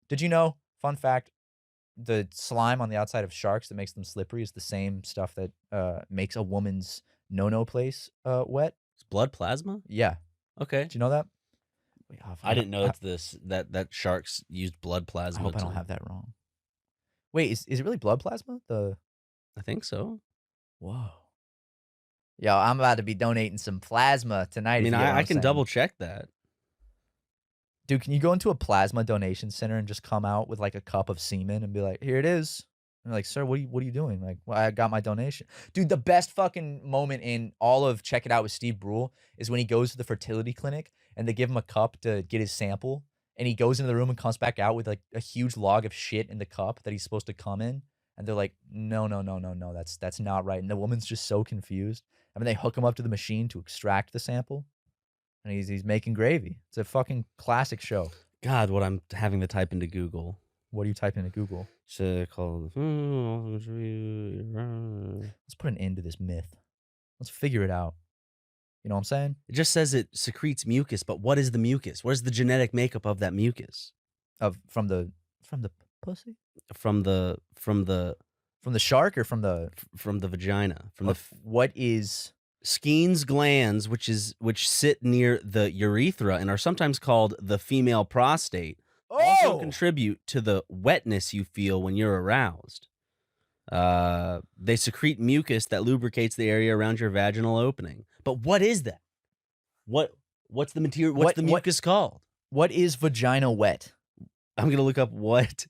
Did you know, fun fact, the slime on the outside of sharks that makes them slippery is the same stuff that makes a woman's no-no place wet? It's blood plasma? Yeah. Okay. Did you know that? Wait, I didn't know that sharks used blood plasma. I hope I don't have that wrong. Wait, is it really blood plasma? I think so. Whoa. Yo, I'm about to be donating some plasma tonight. I mean, I can double check that. Dude, can you go into a plasma donation center and just come out with like a cup of semen and be like, here it is? And they're like, sir, what are you doing? Like, well, I got my donation. Dude, the best fucking moment in all of Check It Out with Steve Brule is when he goes to the fertility clinic and they give him a cup to get his sample. And he goes into the room and comes back out with like a huge log of shit in the cup that he's supposed to come in. And they're like, no, that's not right. And the woman's just so confused. I mean, they hook him up to the machine to extract the sample. And he's making gravy. It's a fucking classic show. God, what I'm having to type into Google. What are you typing into Google? Let's put an end to this myth. Let's figure it out. You know what I'm saying? It just says it secretes mucus, but what is the mucus? What is the genetic makeup of that mucus? From the pussy? From the shark or from the vagina? What is Skene's glands, which sit near the urethra and are sometimes called the female prostate, also contribute to the wetness you feel when you're aroused. They secrete mucus that lubricates the area around your vaginal opening. But what is that? What's the material? What's the mucus called? What is vagina wet? I'm gonna look up what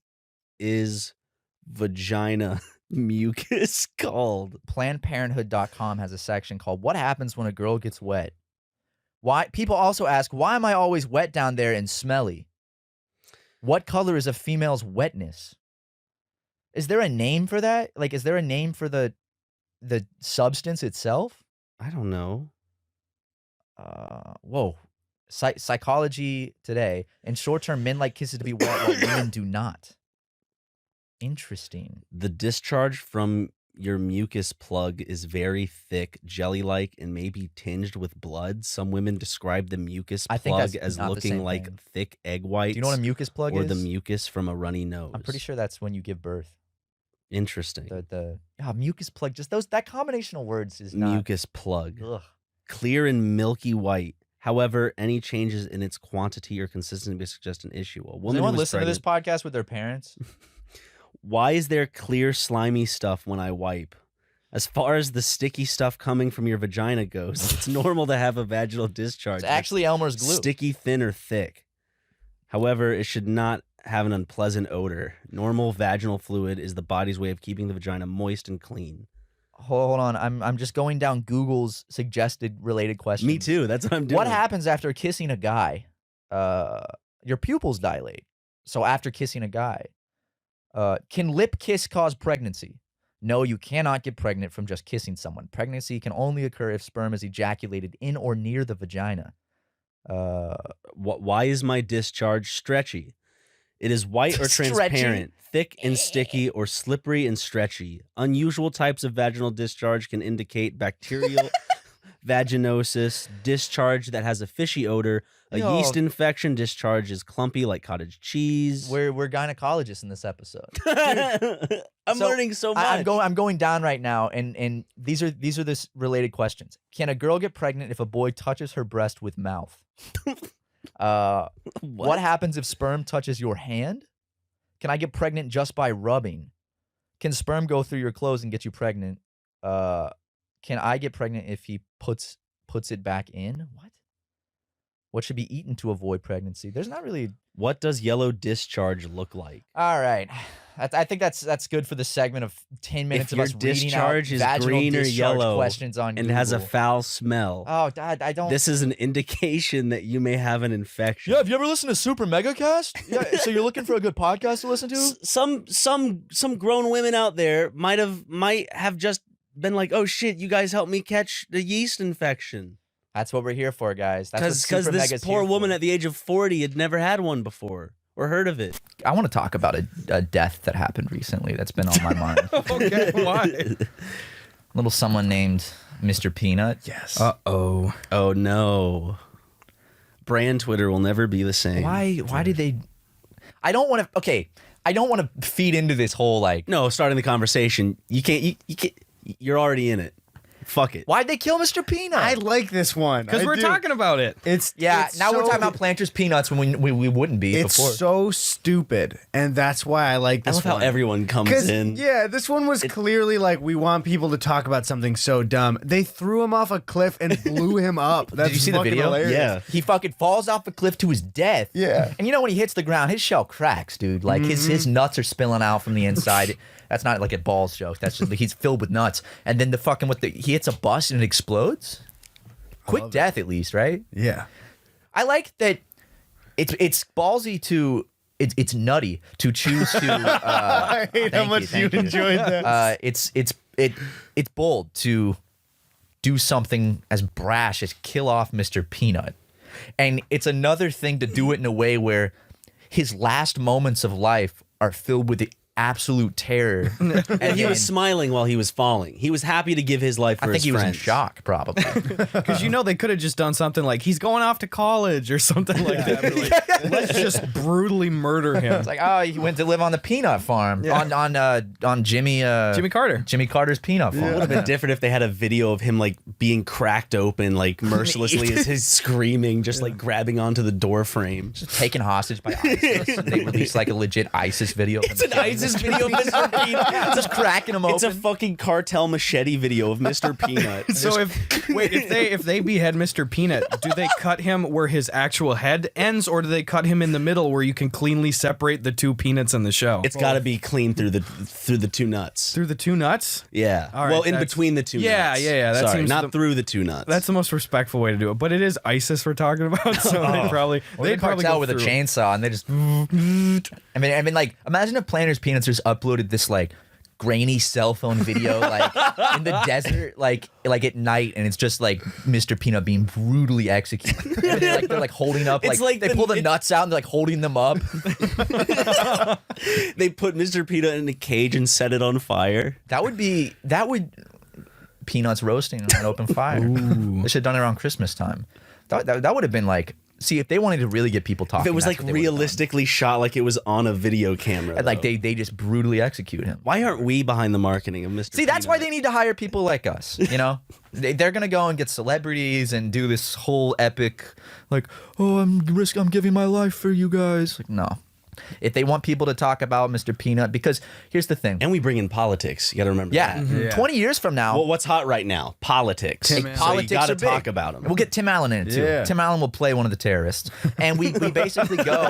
is vagina mucus called. PlannedParenthood.com has a section called "What Happens When a Girl Gets Wet." Why? People also ask, why am I always wet down there and smelly? What color is a female's wetness? Is there a name for that? Like, is there a name for the substance itself? I don't know. Whoa. Psychology Today. In short term, men like kisses to be wet while women do not. Interesting. The discharge from your mucus plug is very thick, jelly-like, and may be tinged with blood. Some women describe the mucus plug as looking like thick egg whites. Do you know what a mucus plug is? Or the mucus from a runny nose. I'm pretty sure that's when you give birth. Interesting. Mucus plug. Just that combination of words is not. Mucus plug. Ugh. Clear and milky white. However, any changes in its quantity or consistency may suggest an issue. Does anyone listen to this podcast with their parents? Why is there clear, slimy stuff when I wipe? As far as the sticky stuff coming from your vagina goes, it's normal to have a vaginal discharge. It's actually Elmer's glue. Sticky, thin, or thick. However, it should not have an unpleasant odor. Normal vaginal fluid is the body's way of keeping the vagina moist and clean. Hold on, I'm just going down Google's suggested related questions. Me too. That's what I'm doing. What happens after kissing a guy? Your pupils dilate. So after kissing a guy, can lip kiss cause pregnancy? No, you cannot get pregnant from just kissing someone. Pregnancy can only occur if sperm is ejaculated in or near the vagina. Why is my discharge stretchy? It is white or transparent, thick and sticky, or slippery and stretchy. Unusual types of vaginal discharge can indicate bacterial vaginosis, discharge that has a fishy odor, a yeast infection. Discharge is clumpy like cottage cheese. We're gynecologists in this episode. I'm learning so much. I'm going down right now, and these are this related questions. Can a girl get pregnant if a boy touches her breast with mouth? What happens if sperm touches your hand? Can I get pregnant just by rubbing? Can sperm go through your clothes and get you pregnant? Can I get pregnant if he puts it back in? What should be eaten to avoid pregnancy? There's not really. What does yellow discharge look like? All right. I think that's good for the segment of 10 minutes of us reading out discharge is green or yellow questions on and Google. has a foul smell. Oh, Dad, I don't. This is an indication that you may have an infection. Yeah, have you ever listened to SuperMegaCast? Yeah, so you're looking for a good podcast to listen to? Some grown women out there might have just been like, "Oh shit, you guys helped me catch the yeast infection." That's what we're here for, guys. That's because this poor woman at the age of 40 had never had one before or heard of it. I want to talk about a death that happened recently that's been on my mind. Okay, why? Little someone named Mr. Peanut. Yes. Uh-oh. Oh, no. Brand Twitter will never be the same. Why did they... I don't want to. Okay, I don't want to feed into this whole like. No, starting the conversation. You can't. You can't. You're already in it. Fuck it. Why'd they kill Mr. Peanut? I like this one Because we're talking about it. It's now so, we're talking about Planters Peanuts when we wouldn't be It's before. so stupid, and that's why I like I this love how one. everyone comes 'Cause, in. yeah, this one was clearly like, we want people to talk about something so dumb. They threw him off a cliff and blew him up. That's you see the fucking video? hilarious. Yeah. He fucking falls off a cliff to his death. Yeah. And you know when he hits the ground, his shell cracks, dude. Like his nuts are spilling out from the inside. That's not like a balls joke. That's just he's filled with nuts. And then he hits a bus and it explodes. Quick death, at least, right? Yeah. I like that. It's ballsy to. It's nutty to choose to. I hate how much you enjoyed that. It's bold to do something as brash as kill off Mr. Peanut, and it's another thing to do it in a way where his last moments of life are filled with the absolute terror. And he was smiling while he was falling. He was happy to give his life for I think his he was in friends. shock, probably. Because they could have just done something like he's going off to college or something like that. But like, let's just brutally murder him. It's like, oh, he went to live on the peanut farm on Jimmy Carter. Jimmy Carter's peanut farm. It would have been different if they had a video of him like being cracked open, like mercilessly as he's screaming, just like grabbing onto the door frame. Just taken hostage by ISIS. And they released like a legit ISIS video. It's an ISIS video of Mr. Peanut. Just cracking him open. It's a fucking cartel machete video of Mr. Peanut. So if they behead Mr. Peanut, do they cut him where his actual head ends, or do they cut him in the middle where you can cleanly separate the two peanuts in the show? It's got to be clean through the two nuts. Through the two nuts? Yeah. All right, well, in that's- between the two Yeah, nuts. yeah. That Sorry, seems not through the two nuts. That's the most respectful way to do it. But it is ISIS we're talking about, so they'd probably cartel go with a through. chainsaw and they just. I mean, like imagine if Planters Peanuts just uploaded this like grainy cell phone video like in the desert, like at night, and it's just like Mr. Peanut being brutally executed. And they're like holding up, It's like like they pull the nuts out and they're like holding them up. They put Mr. Peanut in a cage and set it on fire. That would Peanuts roasting on an open fire. They should have done it around Christmas time. That would have been like. See, if they wanted to really get people talking, If it was that's like what they would've done. realistically shot like it was on a video camera. And, like though. they just brutally execute him. Why aren't we behind the marketing of Mr. See, that's why Peanut? they need to hire people like us. You know, they're gonna go and get celebrities and do this whole epic, like, oh, I'm giving my life for you guys. Like, no. If they want people to talk about Mr. Peanut, because here's the thing. And we bring in politics. You got to remember. Yeah, that. 20 years from now, Well, what's hot right now? Politics. Tim So Allen. politics you got to are big. talk about them. We'll get Tim Allen in it too. Yeah. Tim Allen will play one of the terrorists, and we basically go.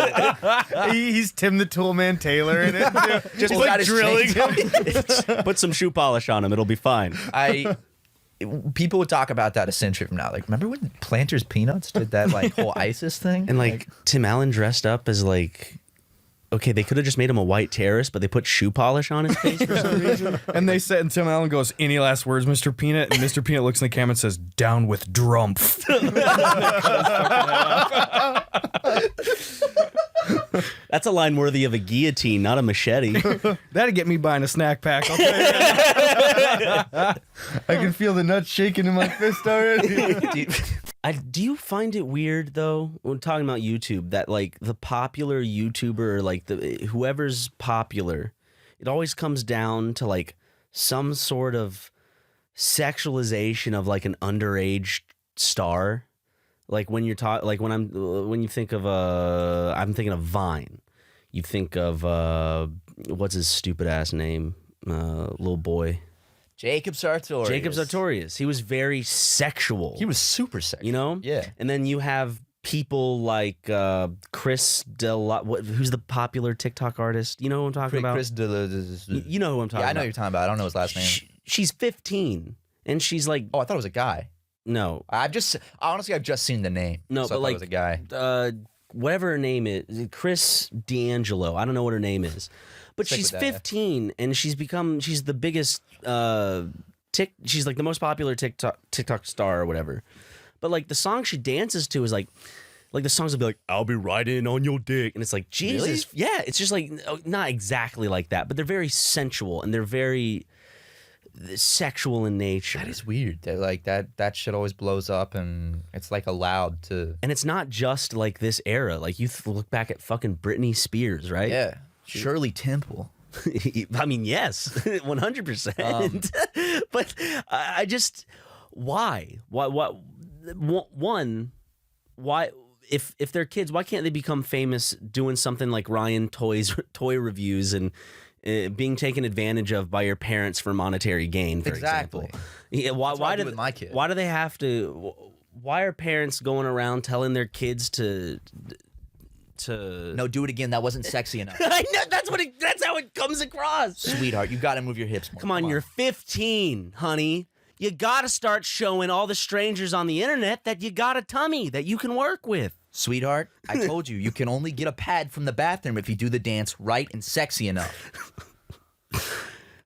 He's Tim the Toolman Taylor in it. Too. Just He's like got his drilling chainsaw. him. Put some shoe polish on him. It'll be fine. People would talk about that a century from now. Like, remember when Planters Peanuts did that like whole ISIS thing? And like Tim Allen dressed up as like, okay, they could have just made him a white terrorist, but they put shoe polish on his face for some reason. And they said, and Tim Allen goes, "Any last words, Mr. Peanut?" And Mr. Peanut looks in the camera and says, "Down with Drumpf." That's a line worthy of a guillotine, not a machete. That'd get me buying a snack pack. I'll tell you that. I can feel the nuts shaking in my fist already. Do you find it weird though, when talking about YouTube, that like the popular YouTuber or like whoever's popular, it always comes down to like some sort of sexualization of like an underage star? Like when you're when you think of I'm thinking of Vine. You think of what's his stupid ass name? Little boy. Jacob Sartorius. Jacob Sartorius. He was very sexual. He was super sexy. You know? Yeah. And then you have people like Chris who's the popular TikTok artist? You know who I'm talking about? You know who I'm talking about. Yeah, I know you're talking about. I don't know his last name. She's 15 and she's like, Oh, I thought it was a guy. no, I've just seen the name. No, so but I thought it was a guy. whatever her name is, Chris D'Angelo. I don't know what her name is, but Stick she's with that. 15 and she's the biggest she's like the most popular TikTok star or whatever. But like the song she dances to is like the songs will be like, "I'll be riding on your dick," and it's like, Jesus, yeah. It's just like not exactly like that, but they're very sensual and they're very sexual in nature. That is weird. They're like that shit always blows up and it's like allowed to. And it's not just like this era. Like you look back at fucking Britney Spears, right? Yeah. Shirley Temple. I mean, yes, 100%. But I just, why? One, why? If they're kids, why can't they become famous doing something like Ryan toy reviews and being taken advantage of by your parents for monetary gain, for example? Yeah, why do with my kid? Why do they have to? Why are parents going around telling their kids to No, do it again. That wasn't sexy enough. I know that's how it comes across. Sweetheart, you got to move your hips more. Come on, you're 15, honey. You got to start showing all the strangers on the internet that you got a tummy that you can work with. Sweetheart, I told you, you can only get a pad from the bathroom if you do the dance right and sexy enough.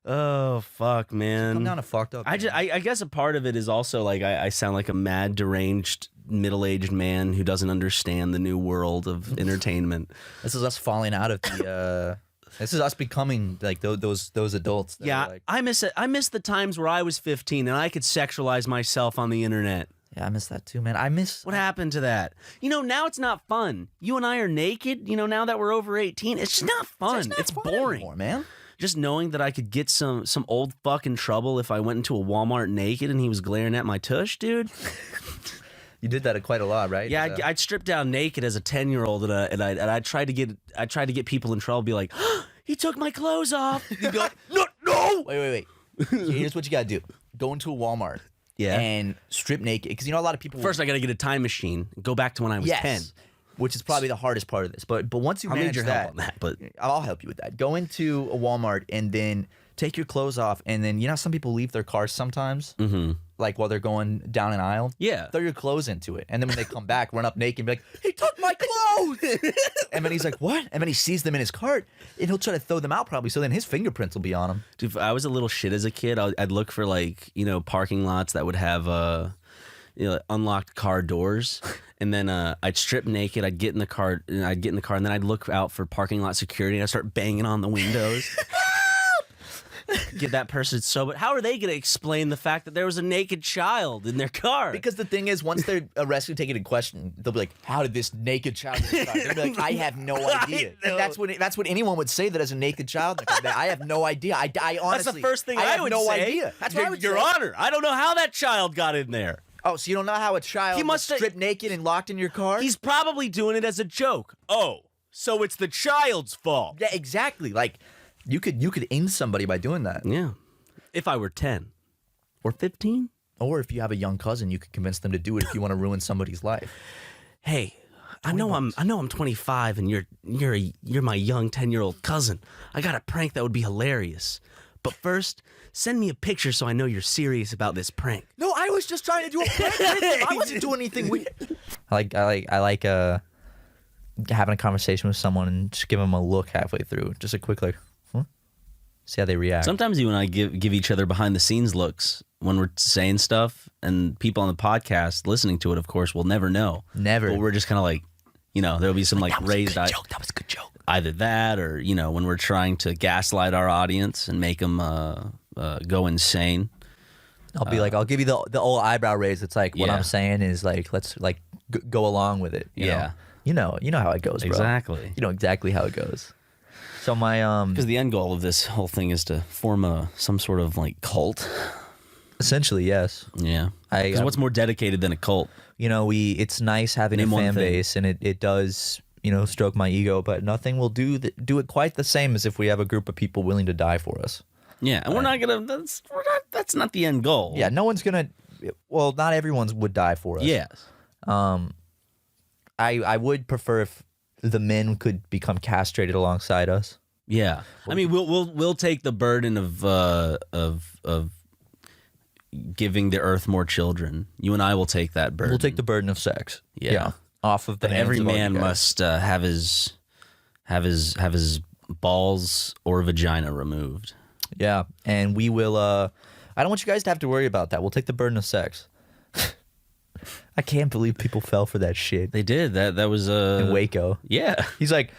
Oh, fuck, man. Come down to fucked up. I guess a part of it is also like I sound like a mad, deranged, middle-aged man who doesn't understand the new world of entertainment. This is us falling out of the. This is us becoming like those adults. That Yeah, are like, I miss it. I miss the times where I was 15 and I could sexualize myself on the internet. yeah, I miss that too, man. What happened to that? You know, now it's not fun. You and I are naked. You know, now that we're over 18, it's just not fun. It's fun boring, anymore, man. Just knowing that I could get some old fuck in trouble if I went into a Walmart naked and he was glaring at my tush, dude. You did that quite a lot, right? Yeah, I'd strip down naked as a 10-year-old and I tried to get people in trouble. Be like, oh, he took my clothes off. He'd be like, no. Wait. Here's what you gotta do: go into a Walmart, and strip naked. Because you know a lot of people. First, I gotta get a time machine. Go back to when I was 10. Which is probably the hardest part of this. But once you I'll manage need your that, help on that. But I'll help you with that. Go into a Walmart and then take your clothes off, and then you know how some people leave their cars sometimes, like while they're going down an aisle. Yeah, throw your clothes into it, and then when they come back, run up naked and be like, "He took my clothes!" And then he's like, "What?" And then he sees them in his cart, and he'll try to throw them out probably. So then his fingerprints will be on them. dude, if I was a little shit as a kid, I'd look for like parking lots that would have unlocked car doors, and then I'd strip naked. I'd get in the car, and then I'd look out for parking lot security, and I'd start banging on the windows. Get that person but how are they going to explain the fact that there was a naked child in their car? Because the thing is, once they're arrested, taken in question, they'll be like, "How did this naked child get in the car?" They'll be like, "I have no idea." And that's what anyone would say that as a naked child. I have no idea. I honestly, that's the first thing I have would no say. idea. That's what I would Your say. Honor, I don't know how that child got in there. Oh, so you don't know how a child He must have- stripped naked and locked in your car? He's probably doing it as a joke. Oh, so it's the child's fault. Yeah, exactly. Like you could end somebody by doing that. Yeah. If I were 10 or 15. Or if you have a young cousin, you could convince them to do it if you want to ruin somebody's life. Hey, I know I'm 25 and you're my young 10-year-old cousin. I got a prank that would be hilarious. But first, send me a picture so I know you're serious about this prank. No, I was just trying to do a prank with him. I wasn't doing anything weird. I like having a conversation with someone and just give them a look halfway through. Just a quick like, see how they react. Sometimes you and I give each other behind the scenes looks when we're saying stuff, and people on the podcast listening to it, of course, will never know. Never. But we're just kind of like, there'll be some like raised eye. That was a good joke. Either that, or when we're trying to gaslight our audience and make them go insane. I'll be like, I'll give you the old eyebrow raise. It's like what Yeah. I'm saying is like, let's like go along with it. You know? You know how it goes, bro. Exactly. You know exactly how it goes. So my Because the end goal of this whole thing is to form some sort of like cult. essentially yes. Yeah. Because what's more dedicated than a cult? It's nice having Name a one fan thing. base, and it does stroke my ego, but nothing will do it quite the same as if we have a group of people willing to die for us. Yeah, and we're not gonna. That's not the end goal. Yeah, no one's gonna. Well, not everyone would die for us. Yes. I would prefer if the men could become castrated alongside us. Yeah. I mean, we'll take the burden of giving the earth more children. You and I will take that burden. We'll take the burden of sex. Yeah. off of the. But hands every of all you man guys. must have his balls or vagina removed. Yeah, and we will. I don't want you guys to have to worry about that. We'll take the burden of sex. I can't believe people fell for that shit They did that. Was in Waco. Yeah. He's like,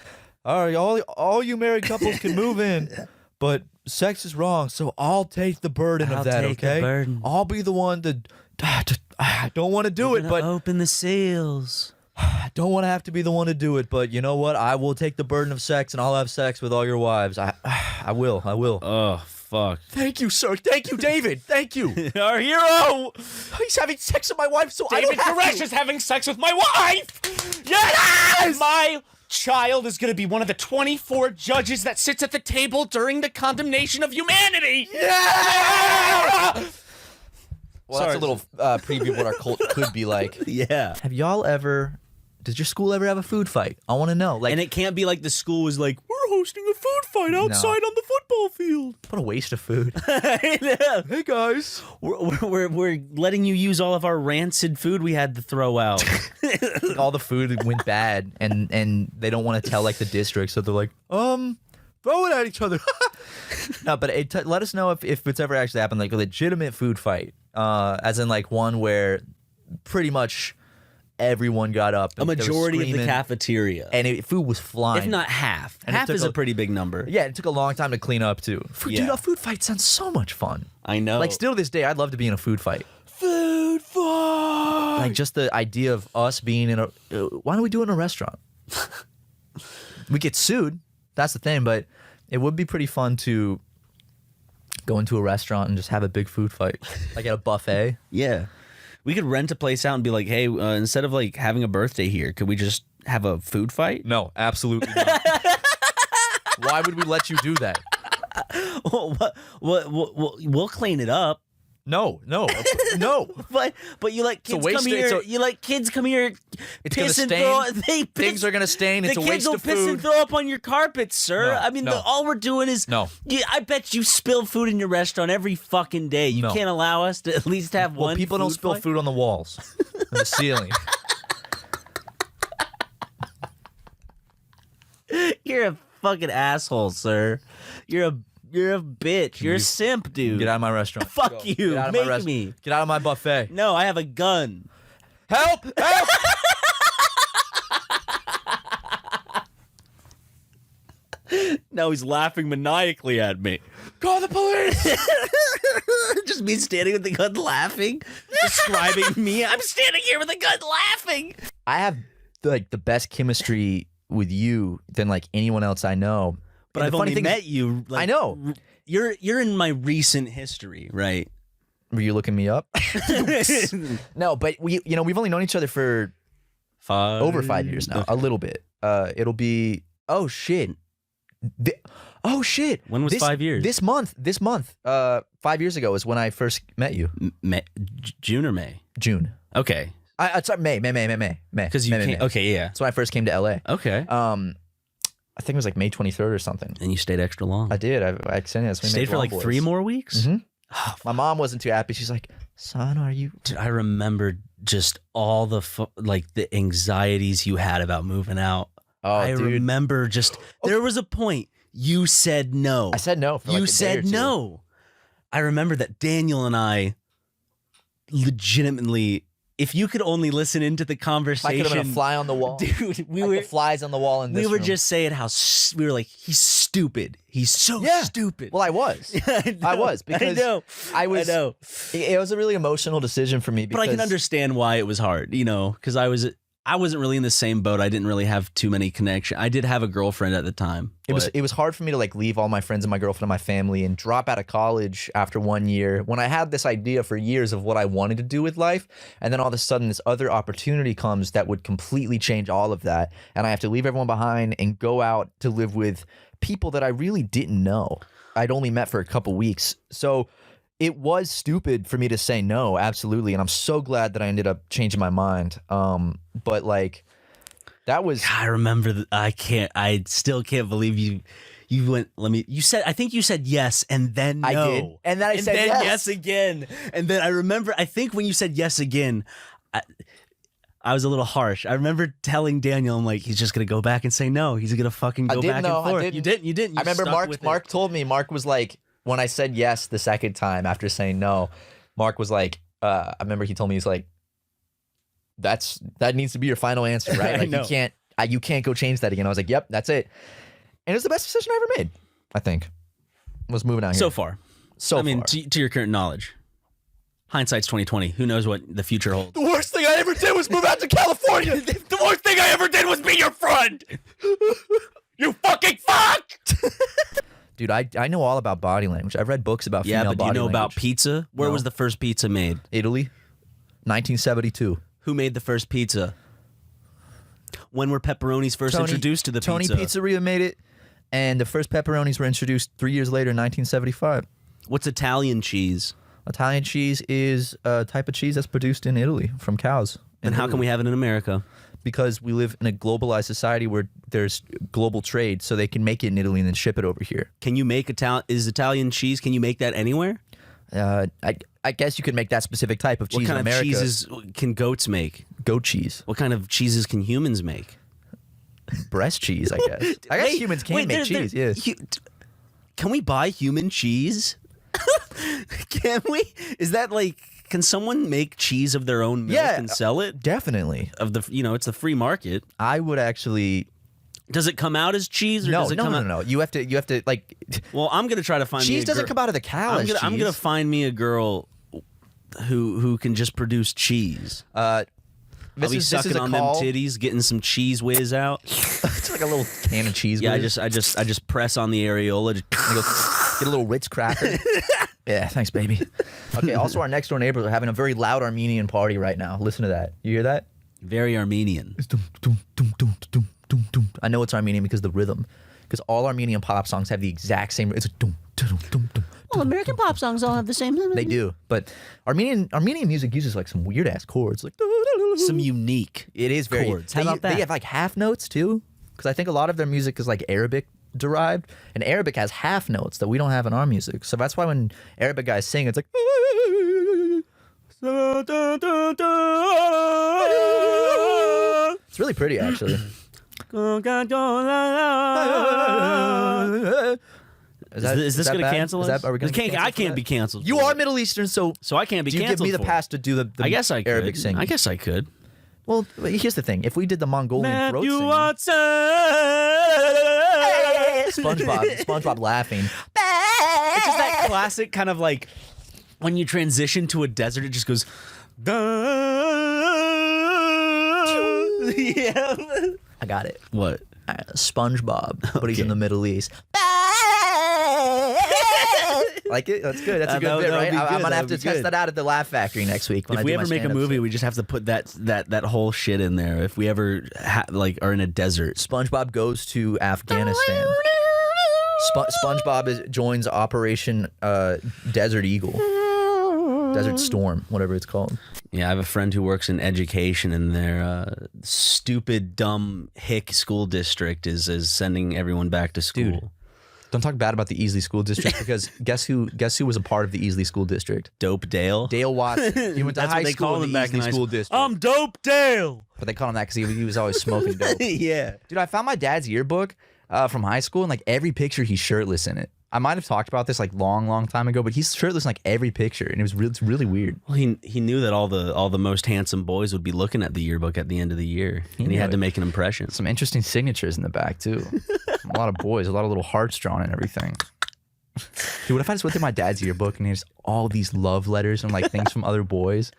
all right, all you married couples can move in, but sex is wrong, so I'll take the burden I'll of that, take the okay? burden. I'll be the one to I don't want to do it, but open the seals. I don't want to have to be the one to do it, but you know what? I will take the burden of sex and I'll have sex with all your wives. I will. Oh, fuck. Thank you, sir. Thank you, David. Thank you. Our hero! He's having sex with my wife, so I David don't have Koresh to. is having sex with my wife! Yes! My child is going to be one of the 24 judges that sits at the table during the condemnation of humanity! Yeah! Well, Sorry. that's a little preview of what our cult could be like. Yeah. Have y'all ever... Did your school ever have a food fight? I want to know. Like, And it can't be like the school was like, we're hosting a food fight outside on the football field. what a waste of food. I know. Hey, guys. We're letting you use all of our rancid food we had to throw out. All the food went bad, and they don't want to tell, like, the district, so they're like, throw it at each other. No, but let us know if it's ever actually happened, like a legitimate food fight, as in, like, one where pretty much everyone got up. A and they were majority of the screaming, cafeteria. and food was flying. If not half. And it Half took is a pretty big number. Yeah, it took a long time to clean up, too. Dude, Yeah. a food fight sounds so much fun. I know. Like, still to this day, I'd love to be in a food fight. food fight. Like, just the idea of us being in a... why don't we do it in a restaurant? We get sued. That's the thing, but it would be pretty fun to go into a restaurant and just have a big food fight. Like at a buffet. Yeah. We could rent a place out and be like, hey, instead of like having a birthday here, could we just have a food fight? No, absolutely not. Why would we let you do that? We'll clean it up. No. No. But you let kids waste come of- here. it's a- you let kids come here. It's gonna piss and stain. throw. They piss, Things are gonna stain. It's the a kids waste will of piss and food. throw up on your carpet, sir. No, I mean, no. all we're doing is No. I bet you spill food in your restaurant every fucking day. You No. can't allow us to at least have Well, one. people don't spill fight? food on the walls and the ceiling. You're a fucking asshole, sir. You're a bitch. You're a simp, dude. Get out of my restaurant. Fuck Go. you. Get out of my Make me. Get out of my buffet. No, I have a gun. Help! Help! Now he's laughing maniacally at me. Call the police! Just me standing with the gun laughing, describing me. I'm standing here with a gun laughing. I have like the best chemistry with you than like anyone else I know. But And I've the funny only thing met you. Like, I know. You're in my recent history, right? Were you looking me up? No, but we've only known each other for over 5 years now. A little bit. It'll be oh shit. When was 5 years? This month. 5 years ago is when I first met you. June or May? June. Okay, Sorry, May. because you May. came. Okay, yeah. That's when I first came to LA. Okay, I think it was like May 23rd or something. and you stayed extra long. I did. I accidentally Stayed for like 3 more weeks. Mhm. My mom wasn't too happy. She's like, "Son, are you?" Dude, I remember just all the the anxieties you had about moving out. Oh, I dude. remember just there was a point you said no. I said no. For like You a day or said two. no. I remember that Daniel and I legitimately, if you could only listen into the I could have been a conversation, fly on the wall. dude, we Like were the flies on the wall in this we were room. just saying how we were like, he's stupid. He's so Yeah. stupid. Well, I was. I was because I was. know. It was a really emotional decision for me. But I can because- understand why it was hard, because I wasn't really in the same boat. I didn't really have too many connections. I did have a girlfriend at the time. It was hard for me to like leave all my friends and my girlfriend and my family and drop out of college after 1 year when I had this idea for years of what I wanted to do with life, and then all of a sudden this other opportunity comes that would completely change all of that, and I have to leave everyone behind and go out to live with people that I really didn't know. I'd only met for a couple weeks, so it was stupid for me to say no, absolutely, and I'm so glad that I ended up changing my mind. But like, that was I remember that. I still can't believe you went. I think you said yes, and then no. I did, and then I said yes again, and then I remember. I think when you said yes again, I was a little harsh. I remember telling Daniel, I'm like, he's just gonna go back and say no. He's gonna fucking go back and forth. You didn't. You I remember stuck with it. Mark told me. Mark was like, when I said yes the second time after saying no, Mark was like, I remember he told me, he's like, that needs to be your final answer, right? Like you can't go change that again. I was like, yep, that's it. And it was the best decision I ever made, I think. What's moving out here? So far. So I mean, far. to your current knowledge. Hindsight's 2020. Who knows what the future holds? The worst thing I ever did was move out to California. The worst thing I ever did was be your friend. You fucking fuck. Dude, I know all about body language. I've read books about Yeah, female but do you body know about language. pizza? Where No. was the first pizza made? Italy, 1972. Who made the first pizza? When were pepperonis first introduced to the Tony pizza? Pizzeria made it, and the first pepperonis were introduced 3 years later in 1975. What's Italian cheese? Italian cheese is a type of cheese that's produced in Italy from cows. And how can we have it in America? Because we live in a globalized society where there's global trade, so they can make it in Italy and then ship it over here. Can you make Italian cheese? Can you make that anywhere? I guess you could make that specific type of cheese What kind in of America. cheeses can goats make? Goat cheese, What kind of cheeses can humans make? breast cheese. I guess. I guess Wait, humans can wait, make there- cheese. Yeah. Can we buy human cheese? Can we? Is that like? Can someone make cheese of their own milk Yeah, and sell it? Definitely. It's the free market. I would actually. Does it come out as cheese or No, does it come out? no. You have to like. Well, I'm gonna try to find me Cheese a doesn't gir- come out of the cow. I'm as gonna cheese. find me a girl who can just produce cheese. I'll be sucking on them titties, getting some cheese whiz out. It's like a little can of cheese. Yeah, whiz. I just press on the areola. Get a little Ritz cracker. Yeah, thanks, baby. Okay. Also, our next door neighbors are having a very loud Armenian party right now. Listen to that. You hear that? Very Armenian. It's dum, dum, dum, dum, dum, dum, dum. I know it's Armenian because of the rhythm. Because all Armenian pop songs have the exact same. It's like dum, dum, dum, dum. Well, American pop songs all have the same. They do, but Armenian music uses like some weird ass chords, like Some unique. It is very. chords. How about They that? have like half notes too, because I think a lot of their music is like Arabic derived, and Arabic has half notes that we don't have in our music. So that's why when Arabic guys sing, it's like. It's really pretty, actually. Is this that going to bad? cancel Is us? that- are we gonna be I canceled for can't that? be canceled. You for are it. Middle Eastern, so So I can't be do you canceled. give me the for it. pass to do the I guess I could. Arabic singing? I guess I could. Well, here's the thing: if we did the Mongolian throat singing, SpongeBob laughing. It's just that classic kind of like when you transition to a desert, it just goes. Yeah. I got it. What? SpongeBob, but he's in the Middle East. Like it? That's good. That's a good That bit, would right? be I'm good. gonna That have would to be test good. that out at the Laugh Factory next week. When If I we do ever my make a stand-up movie, set. we just have to put that whole shit in there. If we ever are in a desert. SpongeBob goes to Afghanistan. SpongeBob joins Operation Desert Eagle, Desert Storm, whatever it's called. Yeah, I have a friend who works in education, and their stupid, dumb hick school district is sending everyone back to school. Dude. Don't talk bad about the Easley School District because guess who was a part of the Easley School District? Dope Dale. Dale Watson. He went to That's high what they school call in him the back in Easley high School school. District. I'm Dope Dale. But they call him that because he was always smoking dope. Yeah. Dude, I found my dad's yearbook from high school, and like every picture, he's shirtless in it. I might have talked about this like long time ago, but he's shirtless in like every picture, and it's really weird. Well, he knew that all the most handsome boys would be looking at the yearbook at the end of the year, and he knew had it. to make an impression. Some interesting signatures in the back too. A lot of boys, a lot of little hearts drawn and everything. Dude, what if I just went through my dad's yearbook and there's all these love letters and like things from other boys?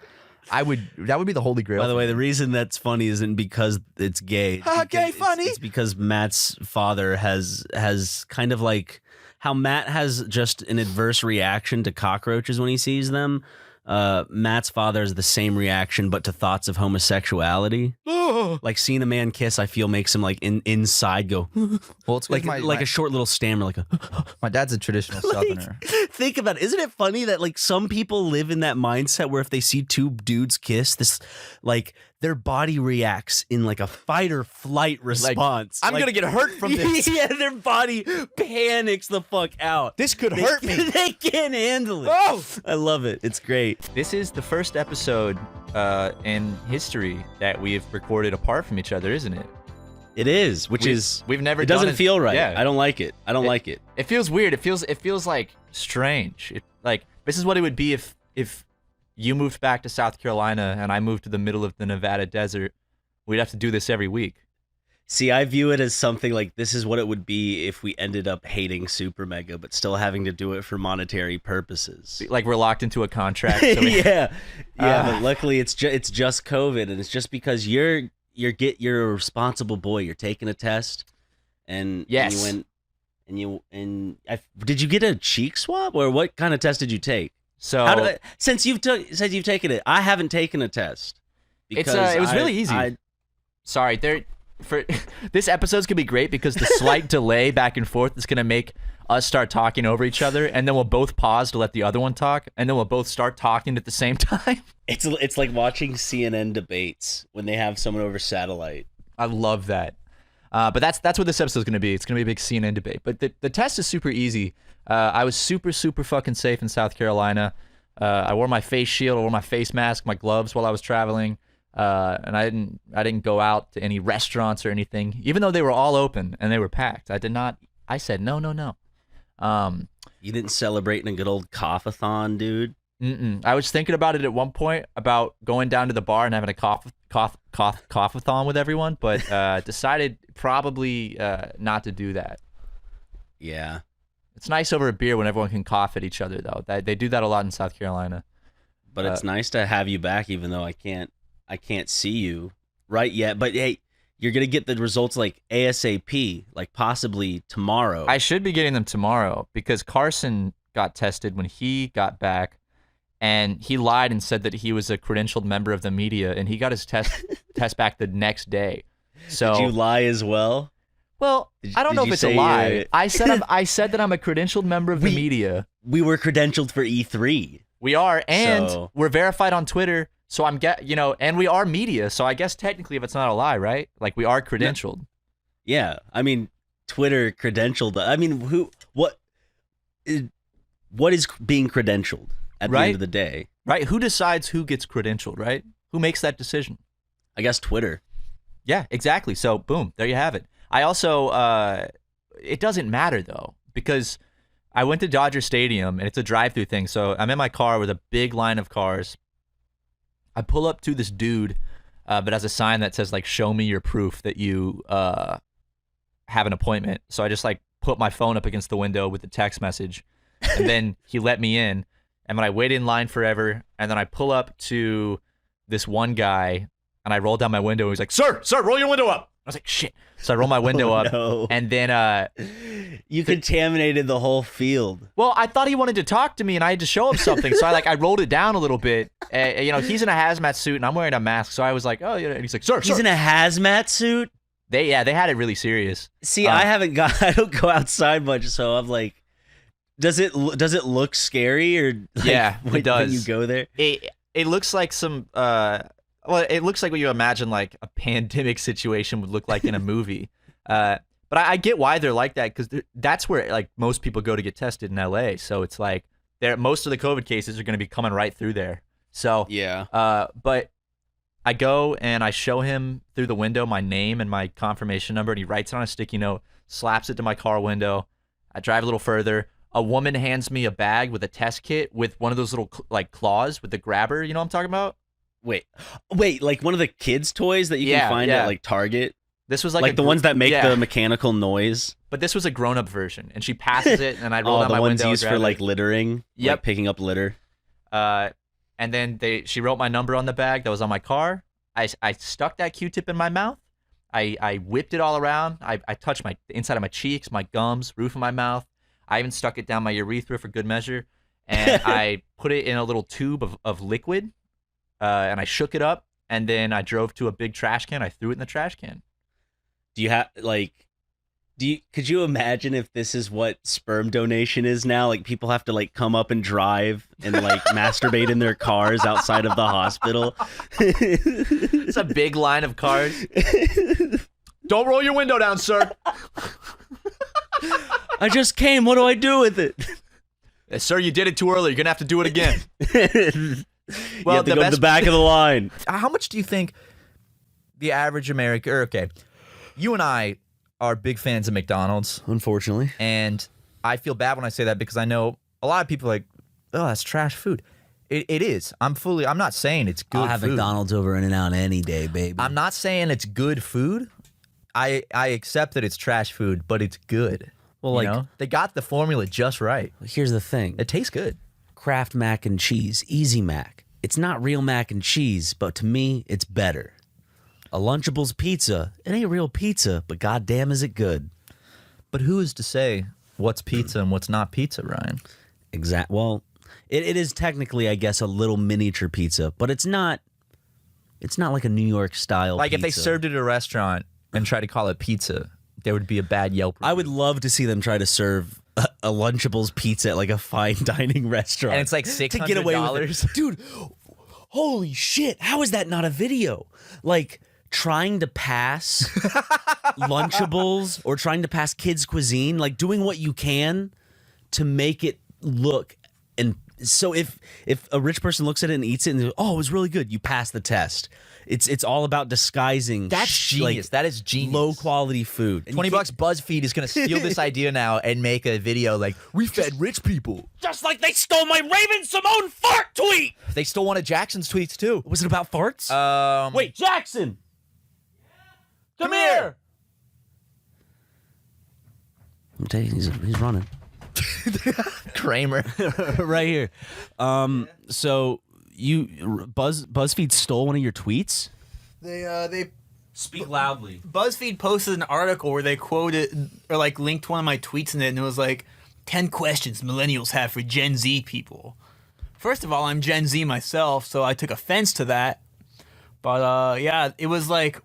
That would be the holy grail. By the way, the reason that's funny isn't because it's gay. It's Ah, gay because- funny. It's because Matt's father has kind of like how Matt has just an adverse reaction to cockroaches when he sees them. Matt's father has the same reaction, but to thoughts of homosexuality. Like seeing a man kiss, I feel makes him like inside go well, it's like like a short little stammer, like a. my dad's a traditional Southerner. Think about it. Isn't it funny that like some people live in that mindset where if they see two dudes kiss, this like their body reacts in like a fight or flight response. I'm gonna get hurt from this. Yeah, their body panics the fuck out. This could hurt me. They can't handle it. Oh! I love it. It's great. This is the first episode in history that we've recorded apart from each other, isn't it? It is, which is we've never. it doesn't done feel right. Yeah, I don't like it. I don't like it. It feels weird. It feels like strange. Like this is what it would be if you moved back to South Carolina and I moved to the middle of the Nevada desert. We'd have to do this every week. See, I view it as something like this is what it would be if we ended up hating Super Mega, but still having to do it for monetary purposes. Like we're locked into a contract. So Yeah, but luckily it's just COVID, and it's just because you're a responsible boy. You're taking a test, and Yes. and you went did you get a cheek swab, or what kind of test did you take? So Since you've taken it, I haven't taken a test. it because was really easy. Sorry, for this episode's gonna be great because the slight delay back and forth is gonna make us start talking over each other, and then we'll both pause to let the other one talk, and then we'll both start talking at the same time. It's like watching CNN debates when they have someone over satellite. I love that. But that's what this episode's gonna be. It's gonna be a big CNN debate. But the test is super easy. I was super fucking safe in South Carolina. I wore my face shield, I wore my face mask, my gloves while I was traveling. And I didn't go out to any restaurants or anything, even though they were all open and they were packed. I said no. You didn't celebrate in a good old cough-a-thon, dude? I was thinking about it at one point about going down to the bar and having a cough-a-thon with everyone, but decided probably not to do that. Yeah. It's nice over a beer when everyone can cough at each other, though. They do that a lot in South Carolina. But it's nice to have you back, even though I can't see you right yet. But hey, you're gonna get the results like ASAP, like possibly tomorrow. I should be getting them tomorrow because Carson got tested when he got back, and he lied and said that he was a credentialed member of the media, and he got his test back the next day. So did you lie as well? Well, I don't know if it's a lie. I said that I'm a credentialed member of the media. We were credentialed for E3. We are, and So- we're verified on Twitter. So and we are media. So I guess technically, if it's not a lie, right? Like we are credentialed. Yeah, I mean, Twitter credentialed. I mean, what is being credentialed at the end of the day? Right? Who decides who gets credentialed? Right? Who makes that decision? I guess Twitter. Yeah, exactly. So boom, there you have it. I also, it doesn't matter though, because I went to Dodger Stadium and it's a drive-through thing. So I'm in my car with a big line of cars. I pull up to this dude, but has a sign that says like, "Show me your proof that you have an appointment." So I just like put my phone up against the window with the text message, and then he let me in. And then I waited in line forever, and then I pull up to this one guy, and I roll down my window. And he's like, "Sir, roll your window up." I was like, "Shit!" So I roll my window up, no. and then You contaminated the whole field. well, I thought he wanted to talk to me, and I had to show him something. So I rolled it down a little bit. He's in a hazmat suit, and I'm wearing a mask. So I was like, "Oh, yeah." And he's like, "Sir, He's in a hazmat suit. They had it really serious. See, I don't go outside much, so I'm like, does it look scary or like, Yeah, when, it does. when you go there? It looks like some it looks like what you imagine like a pandemic situation would look like in a movie. But I get why they're like that, because that's where like most people go to get tested in LA. So it's like most of the COVID cases are going to be coming right through there. So Yeah. but I go and I show him through the window my name and my confirmation number, and he writes it on a sticky note, slaps it to my car window. I drive a little further. A woman hands me a bag with a test kit with one of those little like claws with the grabber. You know what I'm talking about? Wait, like one of the kids' toys that you Yeah, can find yeah. at like Target? This was like Like a the ones that make yeah. the mechanical noise? But this was a grown-up version, and she passes it, and I roll down the my ones window. used for grab like it. littering? Yep. Like picking up litter? And then she wrote my number on the bag that was on my car. I stuck that Q-tip in my mouth. I whipped it all around. I touched the inside of my cheeks, my gums, roof of my mouth. I even stuck it down my urethra for good measure. And I put it in a little tube of liquid, and I shook it up. And then I drove to a big trash can. I threw it in the trash can. Do you have could you imagine if this is what sperm donation is now? Like people have to like come up and drive and like masturbate in their cars outside of the hospital. It's a big line of cars. Don't roll your window down, sir. I just came. What do I do with it? Sir, you did it too early. You're going to have to do it again. You have to go to the back of the line. How much do you think the average American, okay, you and I are big fans of McDonald's, Unfortunately. and I feel bad when I say that because I know a lot of people are like, oh, that's trash food. It is. I'm not saying it's good I'll have food. McDonald's over In-N-Out any day, baby. I'm not saying it's good food. I accept that it's trash food, but it's good. Well, You like know? They got the formula just right. here's the thing. It tastes good. Kraft mac and cheese, Easy Mac. It's not real mac and cheese, but to me, it's better. A Lunchables pizza, it ain't real pizza, but goddamn is it good. But who is to say what's pizza and what's not pizza, Ryan? Well, it is technically, I guess, a little miniature pizza, but it's not like a New York style Like pizza. if they served it at a restaurant and tried to call it pizza, there would be a bad Yelp review. I would love to see them try to serve a Lunchables pizza at like a fine dining restaurant. And it's like to get away with $600. it. Dude, holy shit. How is that not a video? Like trying to pass Lunchables or trying to pass kids cuisine, like doing what you can to make it look. And so if a rich person looks at it and eats it and goes, oh, it was really good, you pass the test. It's all about disguising. That's genius. That is genius. Low quality food. And you $20 can't- BuzzFeed is going to steal this idea now and make a video like, we fed rich people. Just like they stole my Raven Simone fart tweet. They stole one of Jackson's tweets too. Was it about farts? Wait, Jackson. Come here. I'm telling you, he's running. Kramer. Right here. So BuzzFeed stole one of your tweets? They Speak loudly. BuzzFeed posted an article where they quoted or like linked one of my tweets in it, and it was like 10 questions millennials have for Gen Z people. First of all, I'm Gen Z myself, so I took offense to that. But yeah, it was like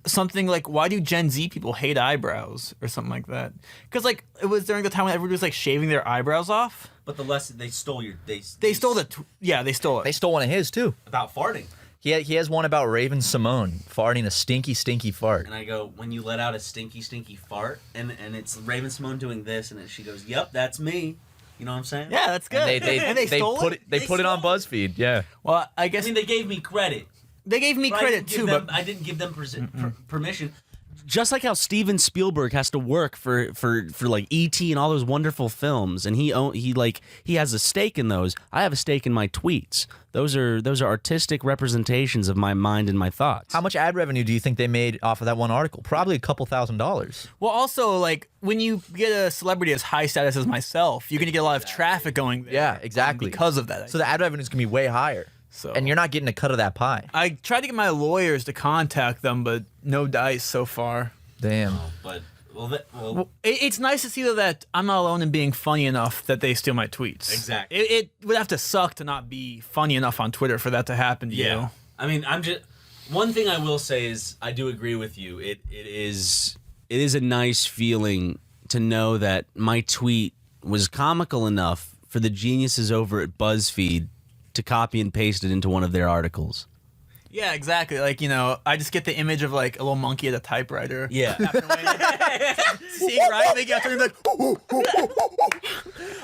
something like, why do Gen Z people hate eyebrows or something like that? Because like it was during the time when everybody was like shaving their eyebrows off. But the lesson they stole your They stole the they stole it. They stole one of his too. about farting. He has one about Raven Simone farting a stinky, stinky fart. And I go, when you let out a stinky, stinky fart, and it's Raven Simone doing this, and she goes, "Yep, that's me." You know what I'm saying? Yeah, that's good. And they stole put it. They put it on stole it. BuzzFeed. Yeah. Well, I guess I mean, they gave me credit. they gave me But credit too, but I didn't give them permission. Just like how Steven Spielberg has to work for like E.T. and all those wonderful films, and he has a stake in those. I have a stake in my tweets. Those are artistic representations of my mind and my thoughts. How much ad revenue do you think they made off of that one article? Probably a couple $1,000s. well, also like when you get a celebrity as high status as myself, you're gonna get a lot of traffic going there. Yeah, exactly. Because of that. So the ad revenue is gonna be way higher. So- and you're not getting a cut of that pie. I tried to get my lawyers to contact them, but no dice so far. Damn. But It's nice to see though that I'm not alone in being funny enough that they steal my tweets. Exactly. It would have to suck to not be funny enough on Twitter for that to happen to you. I mean, one thing I will say is I do agree with you. It is a nice feeling to know that my tweet was comical enough for the geniuses over at BuzzFeed to copy and paste it into one of their articles. Yeah, exactly. Like, you know, I just get the image of like a little monkey at a typewriter. Yeah. Seeing Ryan making out like,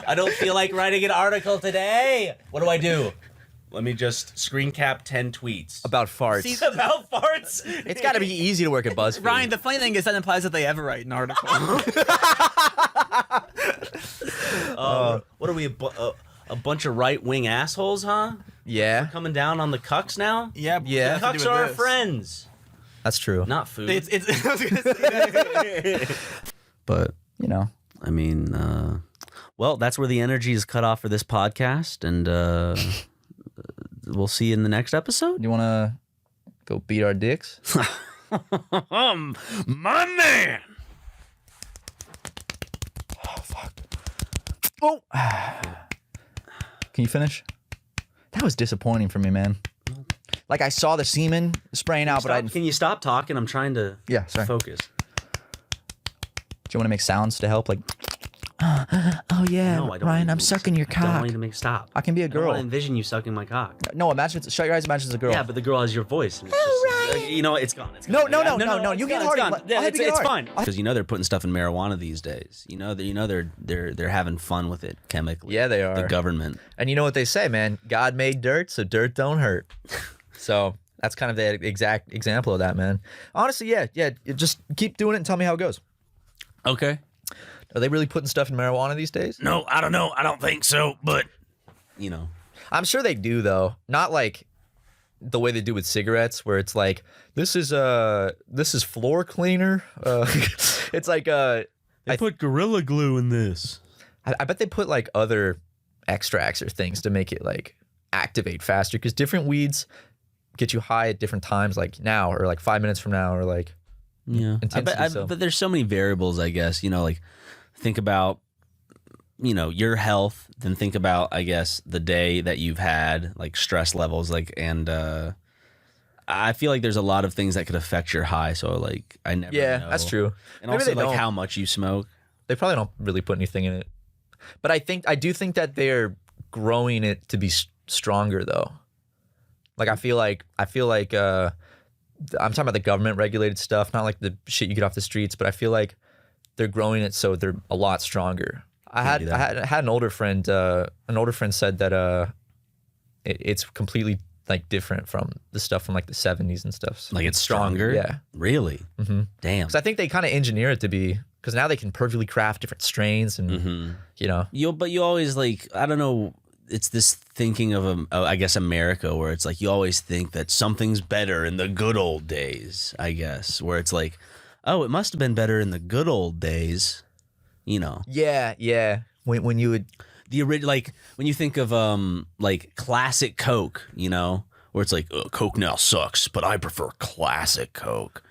I don't feel like writing an article today. What do? Let me just screen cap 10 tweets. About farts. See, About farts. It's got to be easy to work at BuzzFeed. Ryan, the funny thing is that implies that they ever write an article. What are we, a bunch of right-wing assholes, huh? Yeah, Coming down on the cucks now? Yeah, but Yeah. what does that have to Cucks do with are our this? friends, that's true. not food. I was gonna say that. But You know, I mean, well, that's where the energy is cut off for this podcast, and we'll see you in the next episode. you want to go beat our dicks? My man. Oh. Can you finish? That was disappointing for me, man. Like I saw the semen spraying out, but I didn't. Can you stop talking? I'm trying to Yeah, sorry. focus. Do you want to make sounds to help? Like, oh yeah, No, I don't. Ryan, need I'm to- sucking your I don't cock. want you to make stop. I can be a I don't girl. want to envision you sucking my cock. No, imagine it's, shut your eyes. Imagine it's a girl. Yeah, but the girl has your voice. And it's just, you know, it's gone. It's No, gone. no, Yeah, no. it's You get gone, hard. It's gone. I'll have you get It's hard. fine because you know they're putting stuff in marijuana these days. You know they're having fun with it chemically. Yeah, they are. The government. And you know what they say, man? God made dirt, so dirt don't hurt. So that's kind of the exact example of that, man. Honestly, yeah. Just keep doing it and tell me how it goes. Okay. Are they really putting stuff in marijuana these days? No, I don't know. I don't think so, but you know. I'm sure they do, though. Not like the way they do with cigarettes, where it's like this is floor cleaner. It's like They put Gorilla Glue in this. I bet they put like other extracts or things to make it like activate faster, because different weeds get you high at different times, like now or like 5 minutes from now or like intensity. But there's so many variables, I guess. You know, like think about, you know, your health, then think about, I guess, the day that you've had, like stress levels, like, and I feel like there's a lot of things that could affect your high. So like I never know. That's true. And Maybe also they like don't. how much you smoke. They probably don't really put anything in it. But I do think that they're growing it to be stronger though. Like I feel like I'm talking about the government regulated stuff, not like the shit you get off the streets, but I feel like they're growing it so they're a lot stronger. I had an older friend said that it's completely like different from the stuff from like the 70s and stuff. Like it's stronger? Yeah. Really? Mm-hmm. Damn. So I think they kind of engineer it to be, because now they can perfectly craft different strains and you know. But you always like, I don't know, it's this thinking of I guess America, where it's like you always think that something's better in the good old days, I guess, where it's like, oh, it must have been better in the good old days, you know. Yeah. When you would like when you think of like classic Coke, you know, where it's like Coke now sucks, but I prefer classic Coke.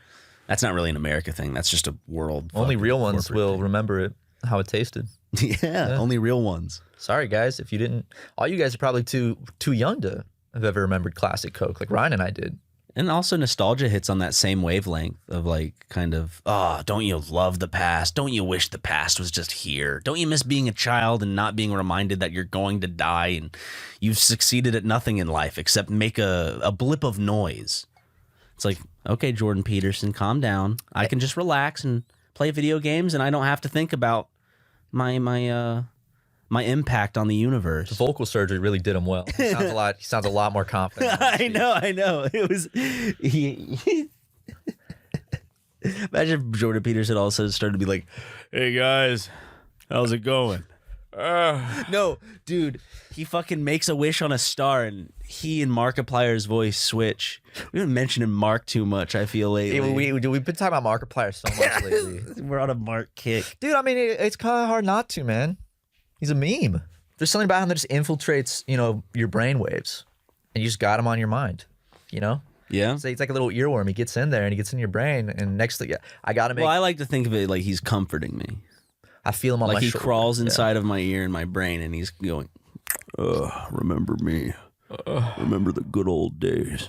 That's not really an America thing. That's just a world. Only real ones will thing. remember it, how it tasted. Yeah, only real ones. Sorry guys, if you didn't, all you guys are probably too young to have ever remembered classic Coke like Ryan and I did. And also nostalgia hits on that same wavelength of like kind of, oh, don't you love the past? Don't you wish the past was just here? Don't you miss being a child and not being reminded that you're going to die and you've succeeded at nothing in life except make a blip of noise? It's like, okay, Jordan Peterson, calm down. I can just relax and play video games, and I don't have to think about my impact on the universe. The vocal surgery really did him well. He sounds a lot more confident. I know. It was. Imagine if Jordan Peterson all of a sudden started to be like, "Hey guys, how's it going?" No, dude, he fucking makes a wish on a star, and he and Markiplier's voice switch. We haven't mentioned Mark too much, I feel, lately. We've been talking about Markiplier so much lately. We're on a Mark kick. Dude, I mean, it's kind of hard not to, man. He's a meme. There's something about him that just infiltrates, you know, your brain waves, and you just got him on your mind, you know? Yeah. So it's like a little earworm. He gets in there, and he gets in your brain, and next thing, I got to make... Well, I like to think of it like he's comforting me. I feel him on my shoulder. Like he crawls inside of my ear and my brain, and he's going, remember me. Remember the good old days.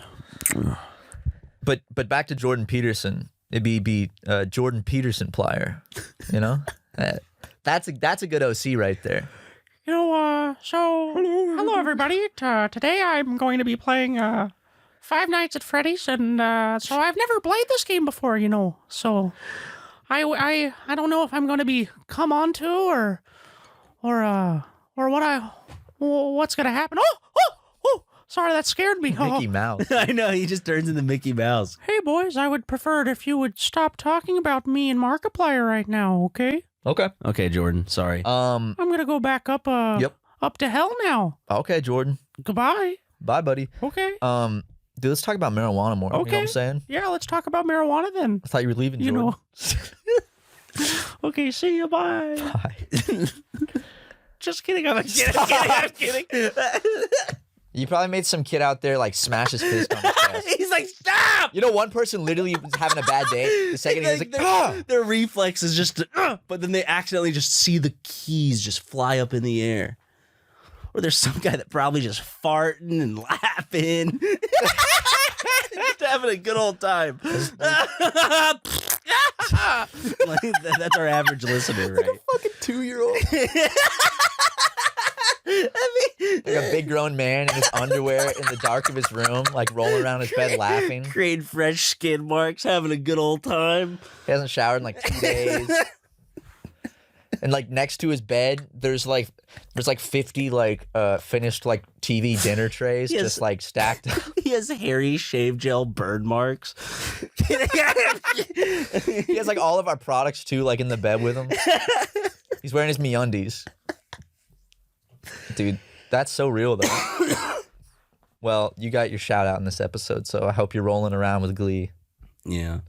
But back to Jordan Peterson. It'd be Jordan Peterson plier, you know? That's a good OC right there. You know, hello everybody. Today I'm going to be playing Five Nights at Freddy's, and so I've never played this game before, you know. So I don't know if I'm going to be come on to or what's going to happen. Oh, sorry, that scared me. Mickey Mouse. I know, he just turns into Mickey Mouse. Hey boys, I would prefer it if you would stop talking about me and Markiplier right now, okay? Okay, Jordan, sorry. I'm going to go back up up to hell now. Okay, Jordan. Goodbye. Bye, buddy. Okay. Dude, let's talk about marijuana more. Okay. You know what I'm saying? Yeah, let's talk about marijuana then. I thought you were leaving, You Jordan. know. Okay, see you. Bye. Bye. Just kidding. I'm kidding. You probably made some kid out there like smash his fist on his chest. He's like, stop! You know, one person literally was having a bad day. The second he was like, their reflex is just, but then they accidentally just see the keys just fly up in the air. Or there's some guy that probably just farting and laughing. Just having a good old time. Like, that's our average listener, right? fucking 2-year-old. Like a big grown man in his underwear in the dark of his room, like rolling around his bed laughing. Creating fresh skin marks, having a good old time. He hasn't showered in like 2 days. And like next to his bed, there's like 50 like finished like TV dinner trays just like stacked up. He has hairy shave gel burn marks. He has like all of our products too, like in the bed with him. He's wearing his MeUndies. Dude, that's so real though. Well, you got your shout out in this episode, so I hope you're rolling around with glee. Yeah.